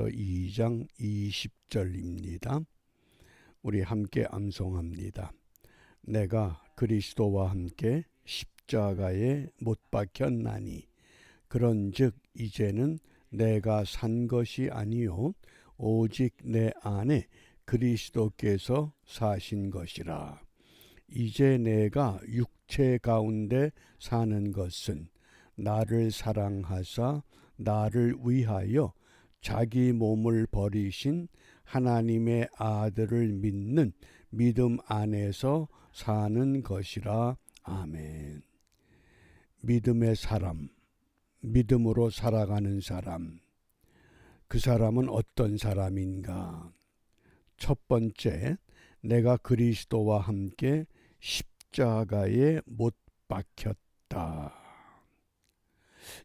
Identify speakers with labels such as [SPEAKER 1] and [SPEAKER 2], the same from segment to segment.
[SPEAKER 1] 2장 20절입니다. 우리 함께 암송합니다. 내가 그리스도와 함께 십자가에 못 박혔나니 그런즉 이제는 내가 산 것이 아니요 오직 내 안에 그리스도께서 사신 것이라. 이제 내가 육체 가운데 사는 것은 나를 사랑하사 나를 위하여 자기 몸을 버리신 하나님의 아들을 믿는 믿음 안에서 사는 것이라. 아멘. 믿음의 사람, 믿음으로 살아가는 사람, 그 사람은 어떤 사람인가? 첫 번째, 내가 그리스도와 함께 십자가에 못 박혔다.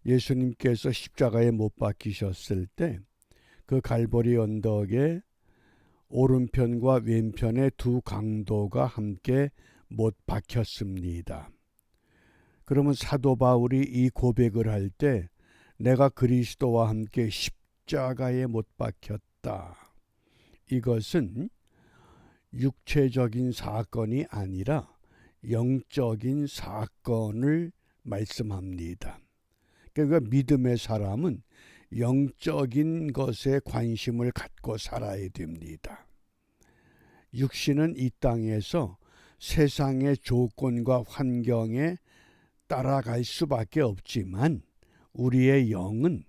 [SPEAKER 1] 예수님께서 십자가에 못 박히셨을 때 그 갈보리 언덕에 오른편과 왼편의 두 강도가 함께 못 박혔습니다. 그러면 사도 바울이 이 고백을 할 때 내가 그리스도와 함께 십자가에 못 박혔다. 이것은 육체적인 사건이 아니라 영적인 사건을 말씀합니다. 그러니까 믿음의 사람은 영적인 것에 관심을 갖고 살아야 됩니다. 육신은 이 땅에서 세상의 조건과 환경에 따라갈 수밖에 없지만 우리의 영은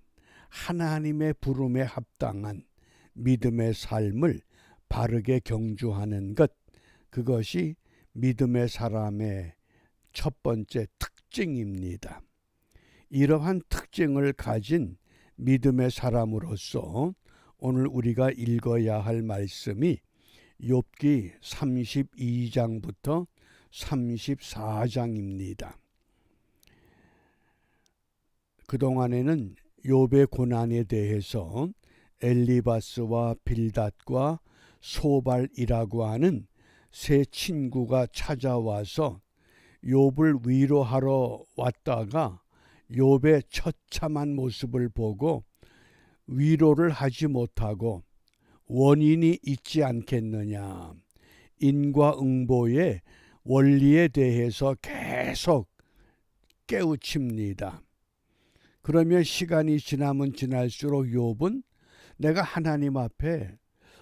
[SPEAKER 1] 하나님의 부름에 합당한 믿음의 삶을 바르게 경주하는 것, 그것이 믿음의 사람의 첫 번째 특징입니다. 이러한 특징을 가진 믿음의 사람으로서 오늘 우리가 읽어야 할 말씀이 욥기 32장부터 34장입니다. 그동안에는 욥의 고난에 대해서 엘리바스와 빌닷과 소발이라고 하는 세 친구가 찾아와서 욥을 위로하러 왔다가 욥의 처참한 모습을 보고 위로를 하지 못하고 원인이 있지 않겠느냐, 인과응보의 원리에 대해서 계속 깨우칩니다. 그러면 시간이 지나면 지날수록 욥은 내가 하나님 앞에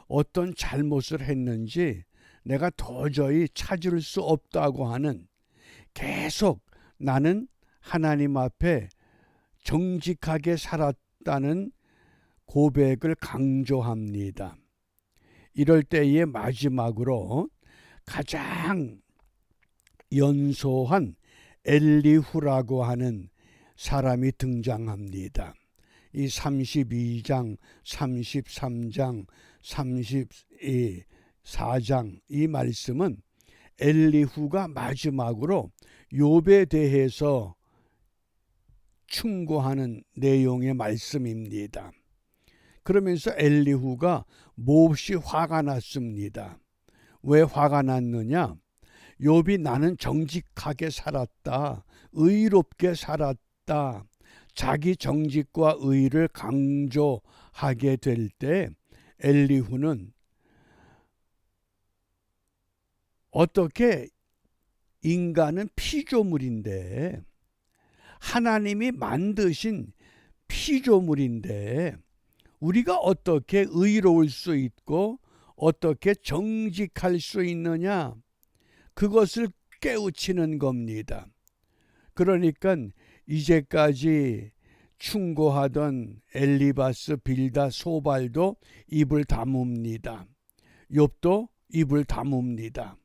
[SPEAKER 1] 어떤 잘못을 했는지 내가 도저히 찾을 수 없다고 하는, 계속 나는 하나님 앞에 정직하게 살았다는 고백을 강조합니다. 이럴 때의 마지막으로 가장 연소한 엘리후라고 하는 사람이 등장합니다. 이 32장, 33장, 34장 이 말씀은 엘리후가 마지막으로 욥에 대해서 충고하는 내용의 말씀입니다. 그러면서 엘리후가 몹시 화가 났습니다. 왜 화가 났느냐? 욥이 나는 정직하게 살았다, 의롭게 살았다, 자기 정직과 의를 강조하게 될 때 엘리후는 어떻게 인간은 피조물인데, 하나님이 만드신 피조물인데 우리가 어떻게 의로울 수 있고 어떻게 정직할 수 있느냐, 그것을 깨우치는 겁니다. 그러니까 이제까지 충고하던 엘리바스, 빌닷, 소발도 입을 다뭅니다. 욥도 입을 다뭅니다.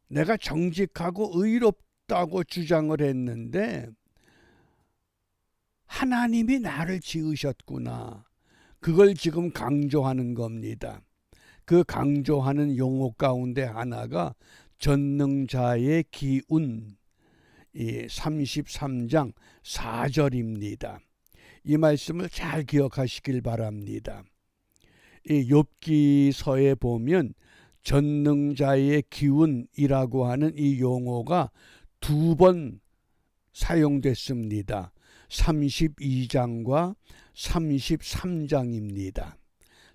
[SPEAKER 1] 내가 정직하고 의롭다고 주장을 했는데 하나님이 나를 지으셨구나. 그걸 지금 강조하는 겁니다. 그 강조하는 용어 가운데 하나가 전능자의 기운, 이 33장 4절입니다. 이 말씀을 잘 기억하시길 바랍니다. 이 욥기서에 보면 전능자의 기운이라고 하는 이 용어가 2번 사용됐습니다. 32장과 33장입니다.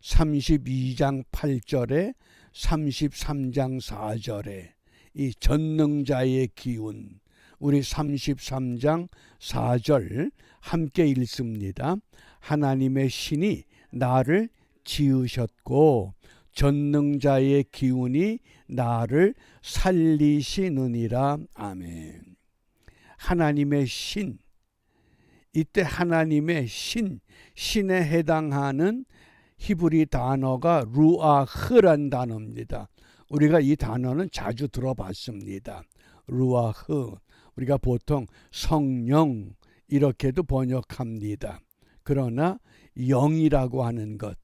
[SPEAKER 1] 32장 8절에 33장 4절에 이 전능자의 기운, 우리 33장 4절 함께 읽습니다. 하나님의 신이 나를 지으셨고 전능자의 기운이 나를 살리시느니라. 아멘. 하나님의 신, 이때 하나님의 신에 해당하는 히브리 단어가 루아흐란 단어입니다. 우리가 이 단어는 자주 들어봤습니다. 루아흐, 우리가 보통 성령 이렇게도 번역합니다. 그러나 영이라고 하는 것,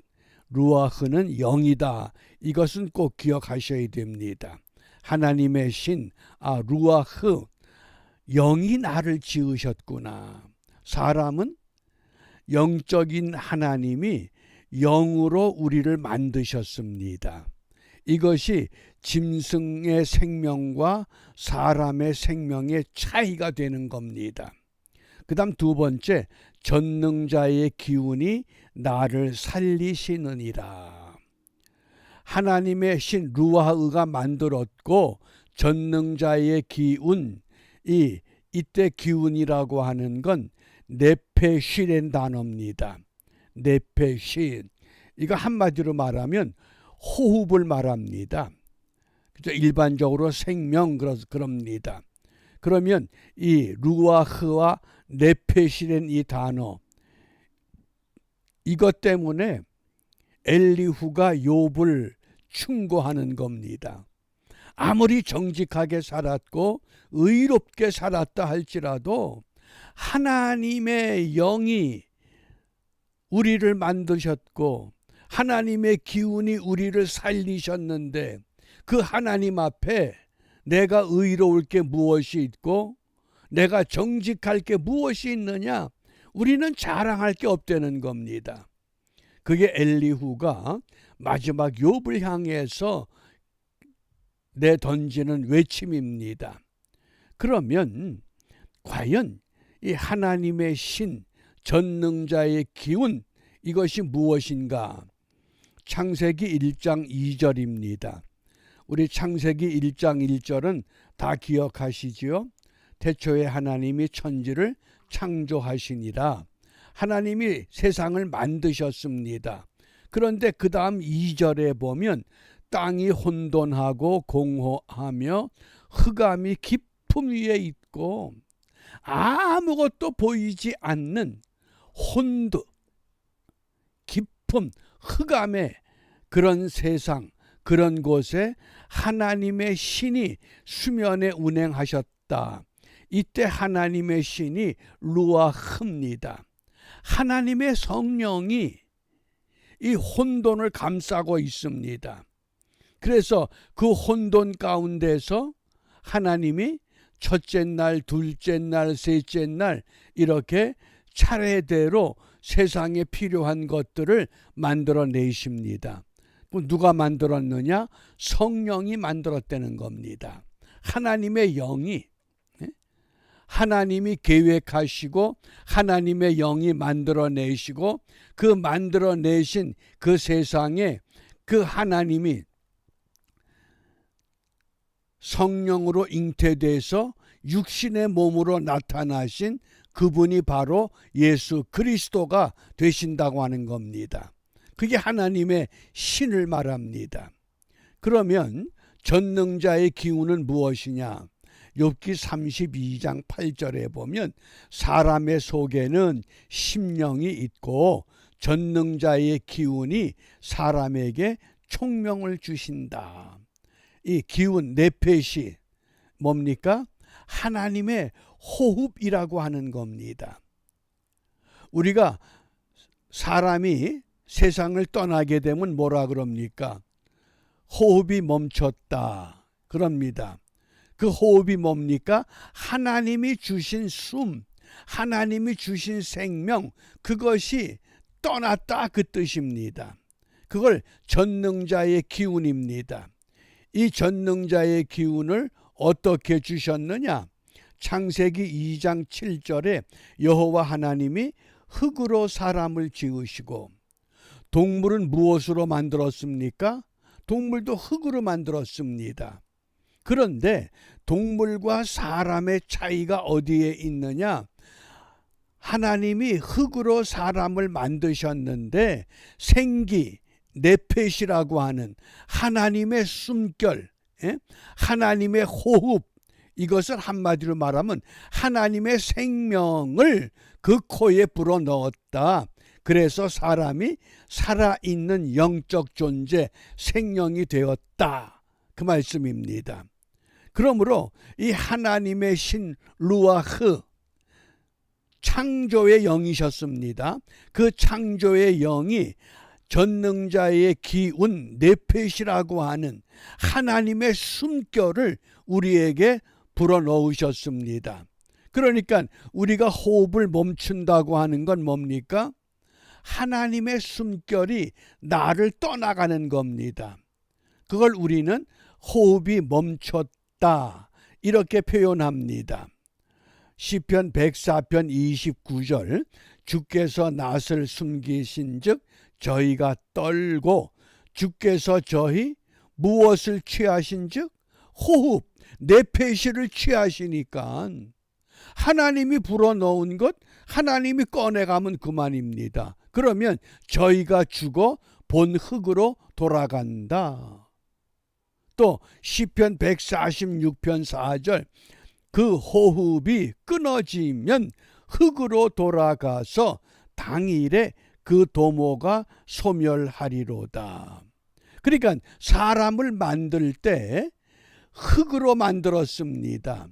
[SPEAKER 1] 루아흐는 영이다. 이것은 꼭 기억하셔야 됩니다. 하나님의 신, 루아흐, 영이 나를 지으셨구나. 사람은 영적인 하나님이 영으로 우리를 만드셨습니다. 이것이 짐승의 생명과 사람의 생명의 차이가 되는 겁니다. 그 다음 두 번째, 전능자의 기운이 나를 살리시느니라. 하나님의 신 루아흐가 만들었고 전능자의 기운, 이때 기운이라고 하는 건 네페시렌 단어입니다. 네페신, 이거 한마디로 말하면 호흡을 말합니다. 그죠? 일반적으로 생명 그럽니다. 그러면 이 루아흐와 네페시렌 이 단어, 이것 때문에 엘리후가 욥을 충고하는 겁니다. 아무리 정직하게 살았고 의롭게 살았다 할지라도 하나님의 영이 우리를 만드셨고 하나님의 기운이 우리를 살리셨는데 그 하나님 앞에 내가 의로울 게 무엇이 있고 내가 정직할 게 무엇이 있느냐? 우리는 자랑할 게 없다는 겁니다. 그게 엘리후가 마지막 욥을 향해서 내던지는 외침입니다. 그러면 과연 이 하나님의 신, 전능자의 기운, 이것이 무엇인가? 창세기 1장 2절입니다. 우리 창세기 1장 1절은 다 기억하시지요? 태초에 하나님이 천지를 창조하시니라. 하나님이 세상을 만드셨습니다. 그런데 그 다음 2절에 보면 땅이 혼돈하고 공허하며 흑암이 깊음 위에 있고 아무것도 보이지 않는 혼두, 깊음, 흑암의 그런 세상, 그런 곳에 하나님의 신이 수면에 운행하셨다. 이때 하나님의 신이 루아흐입니다. 하나님의 성령이 이 혼돈을 감싸고 있습니다. 그래서 그 혼돈 가운데서 하나님이 첫째 날, 둘째 날, 셋째 날 이렇게 차례대로 세상에 필요한 것들을 만들어내십니다. 누가 만들었느냐? 성령이 만들었다는 겁니다. 하나님의 영이, 하나님이 계획하시고 하나님의 영이 만들어내시고 그 만들어내신 그 세상에 그 하나님이 성령으로 잉태돼서 육신의 몸으로 나타나신 그분이 바로 예수 그리스도가 되신다고 하는 겁니다. 그게 하나님의 신을 말합니다. 그러면 전능자의 기운은 무엇이냐? 욥기 32장 8절에 보면 사람의 속에는 심령이 있고 전능자의 기운이 사람에게 총명을 주신다. 이 기운 네페시 뭡니까? 하나님의 호흡이라고 하는 겁니다. 우리가 사람이 세상을 떠나게 되면 뭐라 그럽니까? 호흡이 멈췄다 그럽니다. 그 호흡이 뭡니까? 하나님이 주신 숨, 하나님이 주신 생명, 그것이 떠났다 그 뜻입니다. 그걸 전능자의 기운입니다. 이 전능자의 기운을 어떻게 주셨느냐? 창세기 2장 7절에 여호와 하나님이 흙으로 사람을 지으시고, 동물은 무엇으로 만들었습니까? 동물도 흙으로 만들었습니다. 그런데 동물과 사람의 차이가 어디에 있느냐? 하나님이 흙으로 사람을 만드셨는데 생기, 네펫이라고 하는 하나님의 숨결, 하나님의 호흡, 이것을 한마디로 말하면 하나님의 생명을 그 코에 불어넣었다. 그래서 사람이 살아있는 영적 존재, 생명이 되었다. 그 말씀입니다. 그러므로 이 하나님의 신 루아흐, 창조의 영이셨습니다. 그 창조의 영이 전능자의 기운, 네펫이라고 하는 하나님의 숨결을 우리에게 불어넣으셨습니다. 그러니까 우리가 호흡을 멈춘다고 하는 건 뭡니까? 하나님의 숨결이 나를 떠나가는 겁니다. 그걸 우리는 호흡이 멈췄다, 이렇게 표현합니다. 시편 104편 29절, 주께서 낫을 숨기신즉 저희가 떨고, 주께서 저희 무엇을 취하신즉? 호흡, 네페시를 취하시니까 하나님이 불어넣은 것 하나님이 꺼내가면 그만입니다. 그러면 저희가 죽어 본 흙으로 돌아간다. 또 시편 146편 4절, 그 호흡이 끊어지면 흙으로 돌아가서 당일에 그 도모가 소멸하리로다. 그러니까 사람을 만들 때 흙으로 만들었습니다.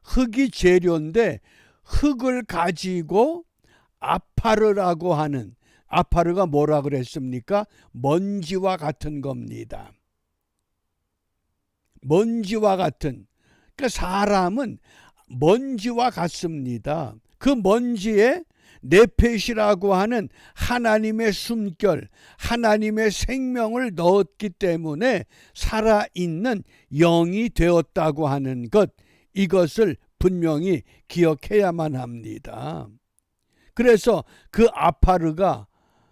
[SPEAKER 1] 흙이 재료인데 흙을 가지고 아파르라고 하는, 아파르가 뭐라 그랬습니까? 먼지와 같은 겁니다. 먼지와 같은, 그러니까 사람은 먼지와 같습니다. 그 먼지에 네펫이라고 하는 하나님의 숨결, 하나님의 생명을 넣었기 때문에 살아있는 영이 되었다고 하는 것, 이것을 분명히 기억해야만 합니다. 그래서 그 아파르가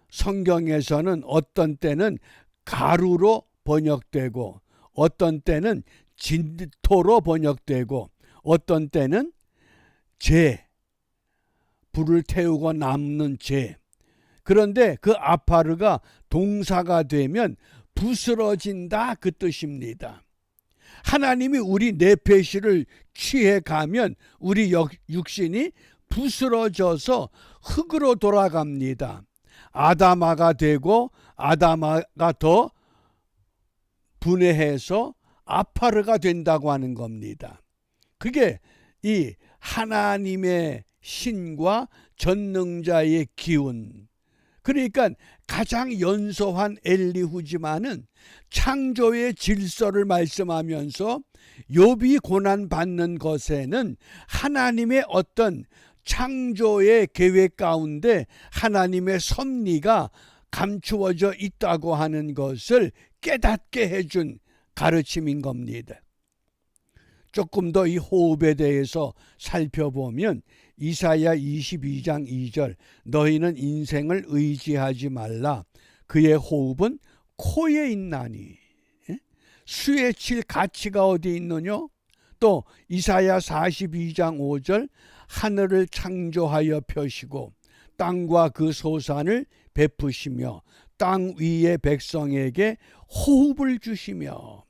[SPEAKER 1] 성경에서는 어떤 때는 가루로 번역되고, 어떤 때는 진토로 번역되고, 어떤 때는 불을 태우고 남는 그런데 그 아파르가 동사가 되면 부스러진다, 그 뜻입니다. 하나님이 우리 네페시를 취해 가면 우리 육신이 부스러져서 흙으로 돌아갑니다. 아담아가 되고 아담아가 더 분해해서 아파르가 된다고 하는 겁니다. 그게 이 하나님의 신과 전능자의 기운, 그러니까 가장 연소한 엘리후지만은 창조의 질서를 말씀하면서 욥이 고난받는 것에는 하나님의 어떤 창조의 계획 가운데 하나님의 섭리가 감추어져 있다고 하는 것을 깨닫게 해준 가르침인 겁니다. 조금 더 이 호흡에 대해서 살펴보면 이사야 22장 2절, 너희는 인생을 의지하지 말라. 그의 호흡은 코에 있나니. 수에 칠 가치가 어디 있느냐? 또 이사야 42장 5절, 하늘을 창조하여 펴시고 땅과 그 소산을 베푸시며 땅 위의 백성에게 호흡을 주시며,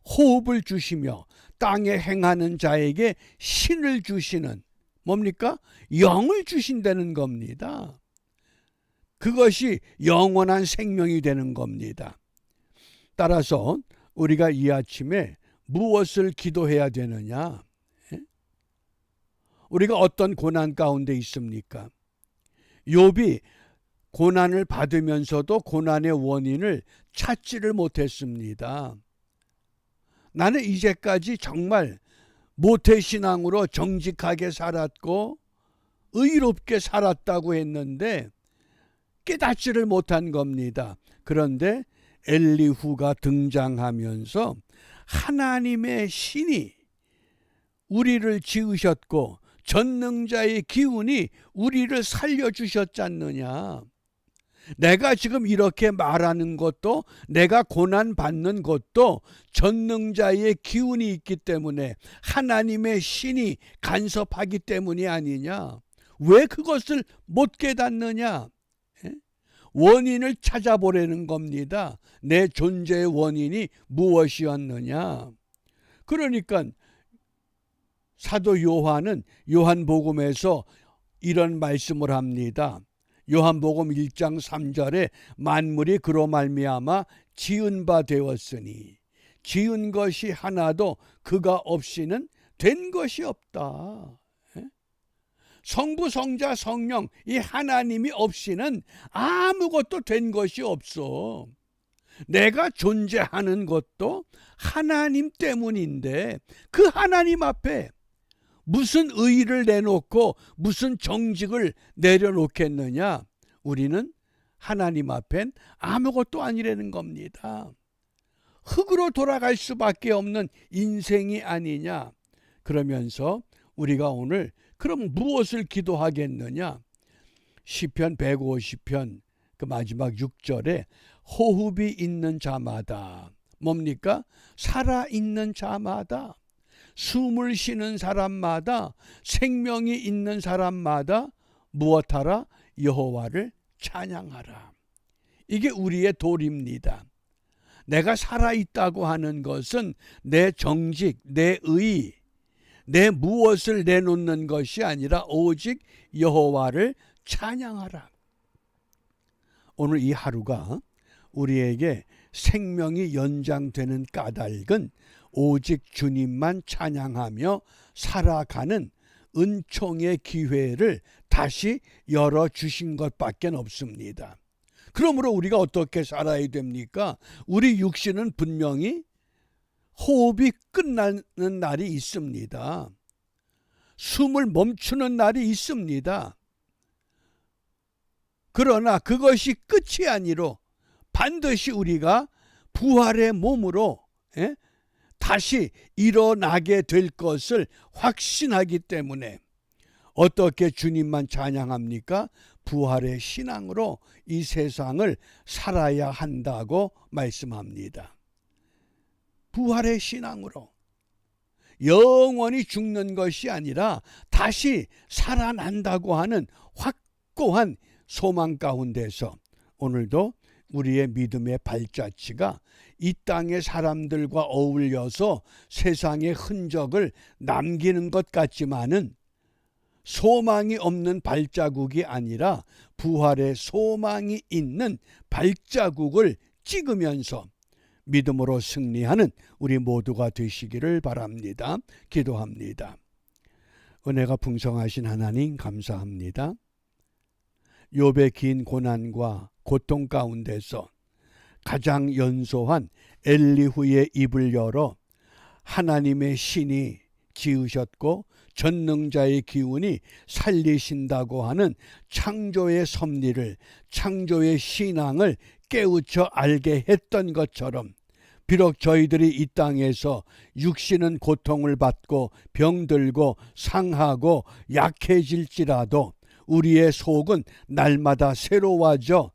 [SPEAKER 1] 호흡을 주시며 땅에 행하는 자에게 신을 주시는, 뭡니까? 영을 주신다는 겁니다. 그것이 영원한 생명이 되는 겁니다. 따라서 우리가 이 아침에 무엇을 기도해야 되느냐? 우리가 어떤 고난 가운데 있습니까? 욥이 고난을 받으면서도 고난의 원인을 찾지를 못했습니다. 나는 이제까지 정말 모태신앙으로 정직하게 살았고 의롭게 살았다고 했는데 깨닫지를 못한 겁니다. 그런데 엘리후가 등장하면서 하나님의 신이 우리를 지으셨고 전능자의 기운이 우리를 살려주셨지 않느냐. 내가 지금 이렇게 말하는 것도, 내가 고난받는 것도 전능자의 기운이 있기 때문에, 하나님의 신이 간섭하기 때문이 아니냐. 왜 그것을 못 깨닫느냐. 원인을 찾아보려는 겁니다. 내 존재의 원인이 무엇이었느냐. 그러니까 사도 요한은 요한복음에서 이런 말씀을 합니다. 요한복음 1장 3절에 만물이 그로 말미암아 지은 바 되었으니 지은 것이 하나도 그가 없이는 된 것이 없다. 성부, 성자, 성령 이 하나님이 없이는 아무것도 된 것이 없어. 내가 존재하는 것도 하나님 때문인데, 그 하나님 앞에 무슨 의의를 내놓고 무슨 정직을 내려놓겠느냐. 우리는 하나님 앞엔 아무것도 아니라는 겁니다. 흙으로 돌아갈 수밖에 없는 인생이 아니냐. 그러면서 우리가 오늘 그럼 무엇을 기도하겠느냐. 시편 150편 그 마지막 6절에 호흡이 있는 자마다, 뭡니까? 살아있는 자마다, 숨을 쉬는 사람마다, 생명이 있는 사람마다 무엇하라? 여호와를 찬양하라. 이게 우리의 도리입니다. 내가 살아있다고 하는 것은 내 정직, 내 의, 내 무엇을 내놓는 것이 아니라 오직 여호와를 찬양하라. 오늘 이 하루가 우리에게 생명이 연장되는 까닭은 오직 주님만 찬양하며 살아가는 은총의 기회를 다시 열어주신 것밖에 없습니다. 그러므로 우리가 어떻게 살아야 됩니까? 우리 육신은 분명히 호흡이 끝나는 날이 있습니다. 숨을 멈추는 날이 있습니다. 그러나 그것이 끝이 아니로 반드시 우리가 부활의 몸으로 다시 일어나게 될 것을 확신하기 때문에 어떻게 주님만 찬양합니까? 부활의 신앙으로 이 세상을 살아야 한다고 말씀합니다. 부활의 신앙으로 영원히 죽는 것이 아니라 다시 살아난다고 하는 확고한 소망 가운데서 오늘도 우리의 믿음의 발자취가 이 땅의 사람들과 어울려서 세상의 흔적을 남기는 것 같지만은 소망이 없는 발자국이 아니라 부활의 소망이 있는 발자국을 찍으면서 믿음으로 승리하는 우리 모두가 되시기를 바랍니다. 기도합니다. 은혜가 풍성하신 하나님 감사합니다. 욥의 긴 고난과 고통 가운데서 가장 연소한 엘리후의 입을 열어 하나님의 신이 지으셨고 전능자의 기운이 살리신다고 하는 창조의 섭리를, 창조의 신앙을 깨우쳐 알게 했던 것처럼 비록 저희들이 이 땅에서 육신은 고통을 받고 병들고 상하고 약해질지라도 우리의 속은 날마다 새로워져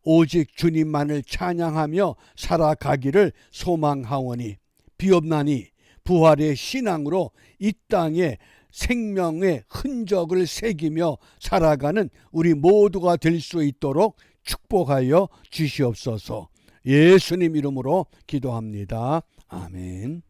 [SPEAKER 1] 오직 주님만을 찬양하며 살아가기를 소망하오니 비옵나니 부활의 신앙으로 이 땅에 생명의 흔적을 새기며 살아가는 우리 모두가 될 수 있도록 축복하여 주시옵소서. 예수님 이름으로 기도합니다. 아멘.